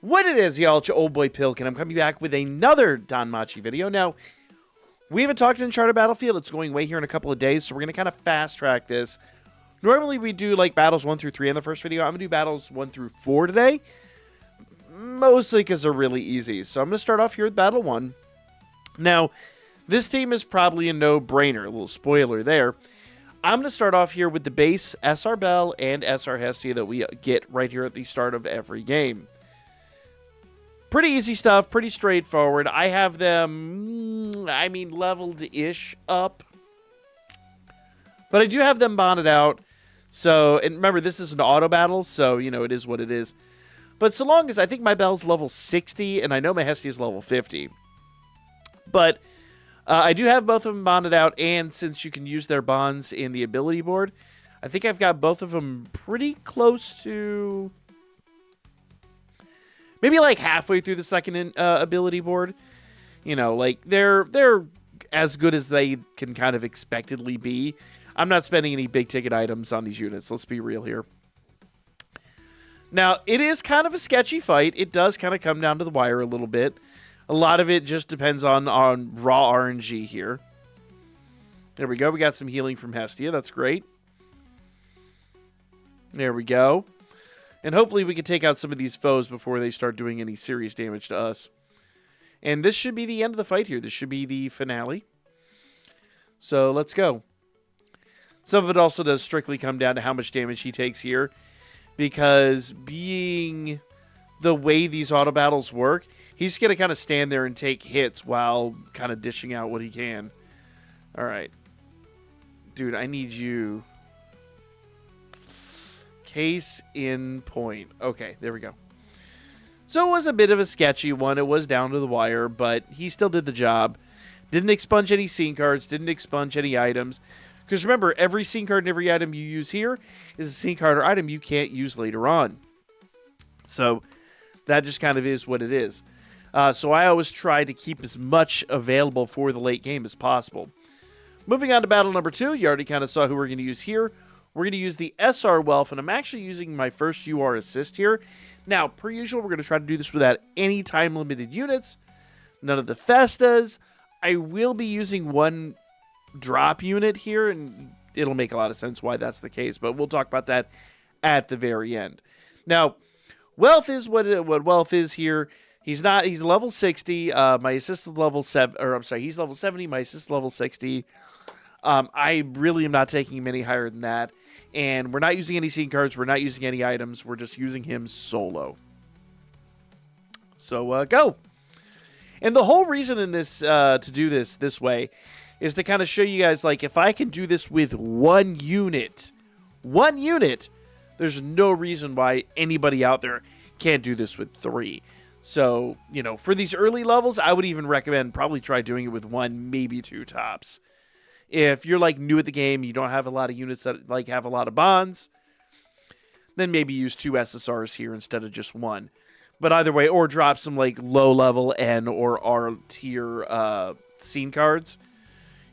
What it is, y'all, it's your old boy Pilk, and I'm coming back with another DanMachi video. Now, we haven't talked Uncharted Battlefield. It's going away here in a couple of days, so we're going to kind of fast-track this. Normally, we do, like, battles 1 through 3 in the first video. I'm going to do battles 1 through 4 today, mostly because they're really easy. So I'm going to start off here with Battle 1. Now, this team is probably a no-brainer. A little spoiler there. I'm going to start off here with the base SR Bell and SR Hestia that we get right here at the start of every game. Pretty easy stuff, pretty straightforward. I have them, leveled-ish up. But I do have them bonded out. So, and remember, this is an auto battle, so, you know, it is what it is. But so long as I think my Bell's level 60, and I know my Hestia is level 50. But I do have both of them bonded out, and since you can use their bonds in the ability board, I think I've got both of them pretty close to... maybe like halfway through the second ability board. You know, like they're as good as they can kind of expectedly be. I'm not spending any big ticket items on these units. Let's be real here. Now, it is kind of a sketchy fight. It does kind of come down to the wire a little bit. A lot of it just depends on raw RNG here. There we go. We got some healing from Hestia. That's great. There we go. And hopefully we can take out some of these foes before they start doing any serious damage to us. And this should be the end of the fight here. This should be the finale. So let's go. Some of it also does strictly come down to how much damage he takes here. Because being the way these auto battles work, he's going to kind of stand there and take hits while kind of dishing out what he can. Alright. Dude, I need you... Case in point. Okay, there we go. So it was a bit of a sketchy one. It was down to the wire, but he still did the job. Didn't expunge any scene cards. Didn't expunge any items. Because remember, every scene card and every item you use here is a scene card or item you can't use later on. So that just kind of is what it is. So I always try to keep as much available for the late game as possible. Moving on to battle number 2. You already kind of saw who we're going to use here. We're going to use the SR Welf, and I'm actually using my first UR assist here. Now, per usual, we're going to try to do this without any time-limited units. None of the Festas. I will be using one drop unit here, and it'll make a lot of sense why that's the case, but we'll talk about that at the very end. Now, Welf is what Welf is here. He's level 60. My assist is level 7, or I'm sorry, he's level 70. My assist is level 60. I really am not taking him any higher than that. And we're not using any scene cards. We're not using any items. We're just using him solo. So, go. And the whole reason in this to do this way is to kind of show you guys, like, if I can do this with one unit, there's no reason why anybody out there can't do this with 3. So, you know, for these early levels, I would even recommend probably try doing it with 1, maybe 2 tops. If you're, like, new at the game, you don't have a lot of units that, like, have a lot of bonds, then maybe use 2 SSRs here instead of just 1. But either way, or drop some, like, low-level N or R tier scene cards.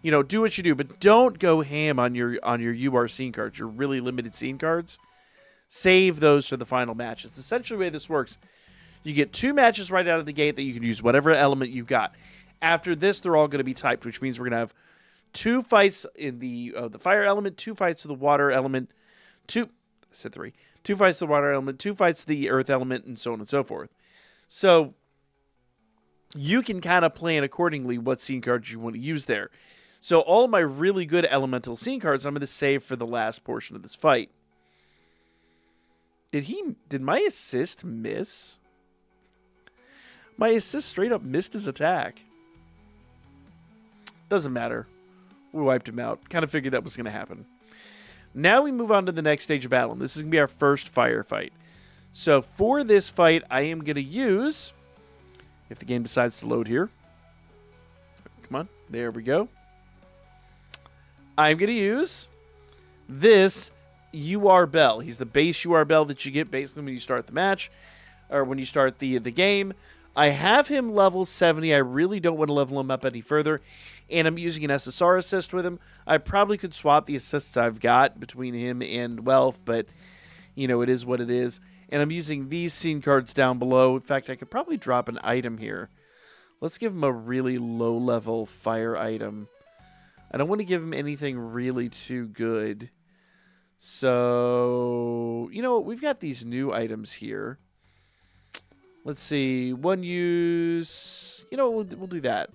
You know, do what you do, but don't go ham on your UR scene cards, your really limited scene cards. Save those for the final matches. Essentially, the way this works, you get 2 matches right out of the gate that you can use whatever element you've got. After this, they're all going to be typed, which means we're going to have 2 fights in the fire element, 2 fights to the water element, 2 fights to the water element, 2 fights to the earth element, and so on and so forth. So you can kind of plan accordingly what scene cards you want to use there. So all of my really good elemental scene cards I'm going to save for the last portion of this fight. Did my assist miss? My assist straight up missed his attack. Doesn't matter. We wiped him out. Kind of figured that was going to happen. Now we move on to the next stage of battle. This is going to be our first firefight. So for this fight, I am going to use, if the game decides to load here. Come on. There we go. I'm going to use this UR Bell. He's the base UR Bell that you get basically when you start the match, or when you start the game. I have him level 70. I really don't want to level him up any further. And I'm using an SSR assist with him. I probably could swap the assists I've got between him and Welf, but, you know, it is what it is. And I'm using these scene cards down below. In fact, I could probably drop an item here. Let's give him a really low-level fire item. I don't want to give him anything really too good. So, you know what? We've got these new items here. Let's see. One use. You know, we'll do that.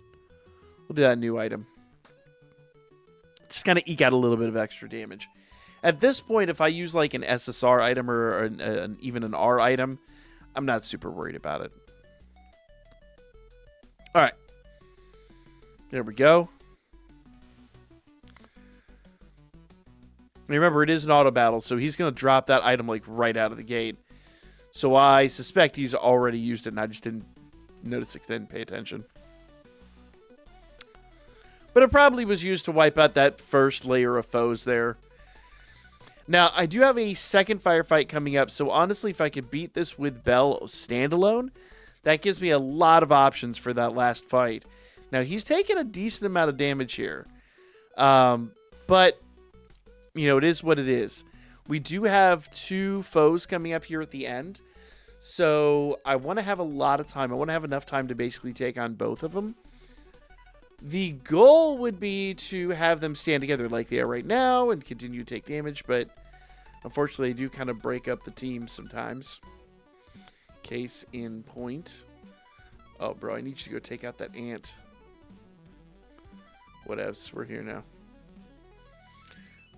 We'll do that new item. Just kind of eke out a little bit of extra damage. At this point, if I use like an SSR item or even an R item, I'm not super worried about it. All right. There we go. Remember, it is an auto battle, so he's going to drop that item like right out of the gate. So I suspect he's already used it, and I just didn't notice it, didn't pay attention. But it probably was used to wipe out that first layer of foes there. Now, I do have a second firefight coming up, so honestly, if I could beat this with Bell standalone, that gives me a lot of options for that last fight. Now, he's taken a decent amount of damage here. But, you know, it is what it is. We do have 2 foes coming up here at the end. So, I want to have a lot of time. I want to have enough time to basically take on both of them. The goal would be to have them stand together like they are right now and continue to take damage. But, unfortunately, they do kind of break up the team sometimes. Case in point. Oh, bro, I need you to go take out that ant. Whatevs, we're here now.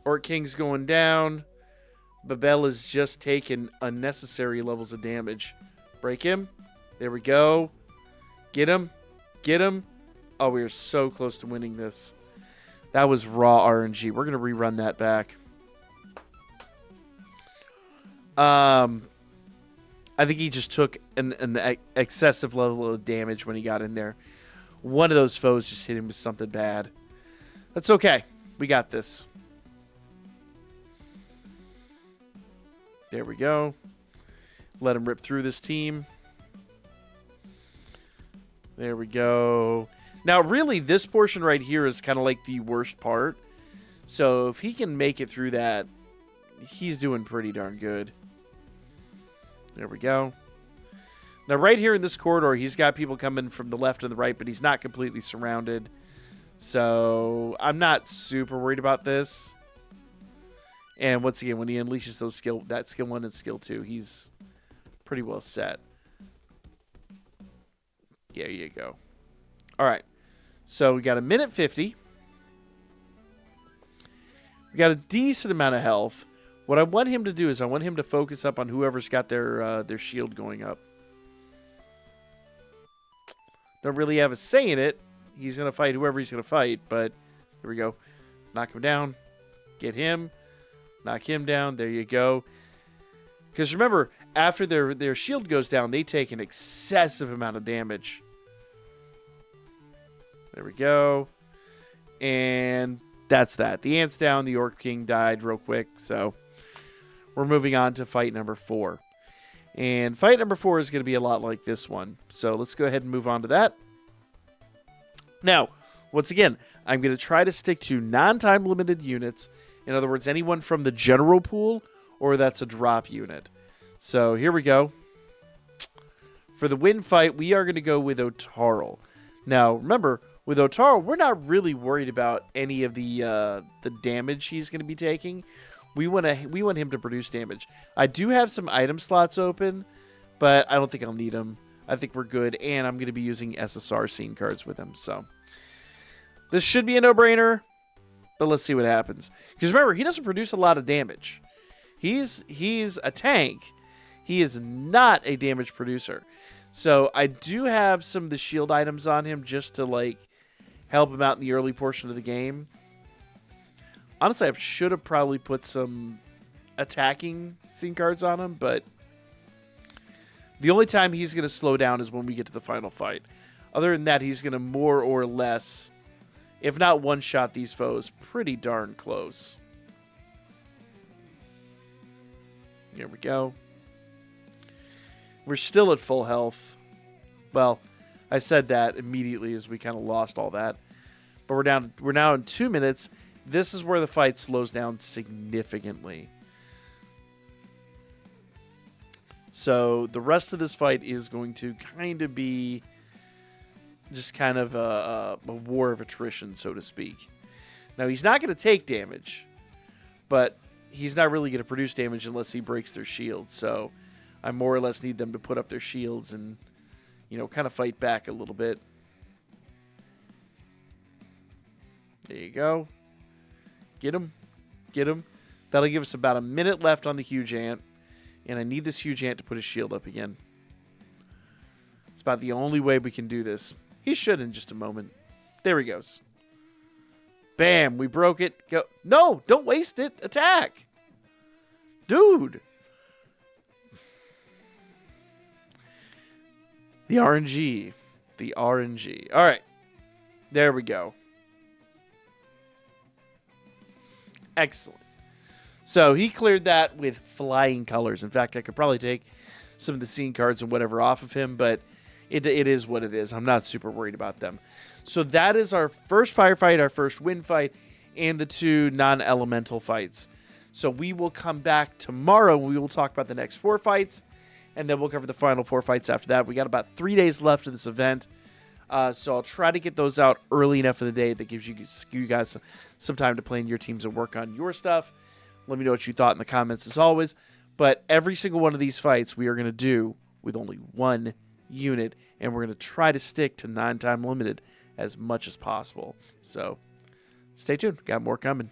Orc King's going down. Babel is just taking unnecessary levels of damage. Break him. There we go. Get him. Get him. Oh, we are so close to winning this. That was raw RNG. We're going to rerun that back. I think he just took an excessive level of damage when he got in there. One of those foes just hit him with something bad. That's okay. We got this. There we go. Let him rip through this team. There we go. Now, really, this portion right here is kind of like the worst part. So, if he can make it through that, he's doing pretty darn good. There we go. Now, right here in this corridor, he's got people coming from the left and the right, but he's not completely surrounded. So, I'm not super worried about this. And once again, when he unleashes those that skill 1 and skill 2, he's pretty well set. There you go. All right. So, we got 1:50. We got a decent amount of health. What I want him to do is I want him to focus up on whoever's got their shield going up. Don't really have a say in it. He's going to fight whoever he's going to fight, but here we go. Knock him down. Get him. Knock him down. There you go. Because remember, after their shield goes down, they take an excessive amount of damage. There we go. And that's that. The ant's down. The Orc King died real quick, so we're moving on to fight number 4. And fight number 4 is going to be a lot like this one. So let's go ahead and move on to that. Now, once again, I'm going to try to stick to non-time limited units. In other words, anyone from the general pool or that's a drop unit. So here we go. For the win fight, we are going to go with Otarl. Now, remember, with Otarl, we're not really worried about any of the damage he's going to be taking. We want him to produce damage. I do have some item slots open, but I don't think I'll need them. I think we're good, and I'm going to be using SSR scene cards with him. So this should be a no-brainer, but let's see what happens. Because remember, he doesn't produce a lot of damage. He's a tank. He is not a damage producer. So I do have some of the shield items on him just to like help him out in the early portion of the game. Honestly, I should have probably put some attacking scene cards on him, but the only time he's going to slow down is when we get to the final fight. Other than that, he's going to more or less, if not one-shot these foes, pretty darn close. Here we go. We're still at full health. Well, I said that immediately as we kind of lost all that. But we're now in 2 minutes. This is where the fight slows down significantly. So the rest of this fight is going to kind of be just kind of a war of attrition, so to speak. Now, he's not going to take damage, but he's not really going to produce damage unless he breaks their shield. So I more or less need them to put up their shields and, kind of fight back a little bit. There you go. Get him. Get him. That'll give us about a minute left on the huge ant. And I need this huge ant to put his shield up again. It's about the only way we can do this. He should in just a moment. There he goes. Bam. We broke it. Go. No, don't waste it. Attack. Dude. The RNG. The RNG. All right. There we go. Excellent. So he cleared that with flying colors. In fact, I could probably take some of the scene cards and whatever off of him, but it is what it is. I'm not super worried about them. So that is our first firefight, our first wind fight, and the 2 non-elemental fights. So we will come back tomorrow. We will talk about the next 4 fights, and then we'll cover the final 4 fights after that. We got about 3 days left of this event. So I'll try to get those out early enough in the day that gives you guys some time to plan your teams and work on your stuff. Let me know what you thought in the comments as always. But every single one of these fights we are going to do with only 1 unit, and we're going to try to stick to 9-time limited as much as possible. So stay tuned. Got more coming.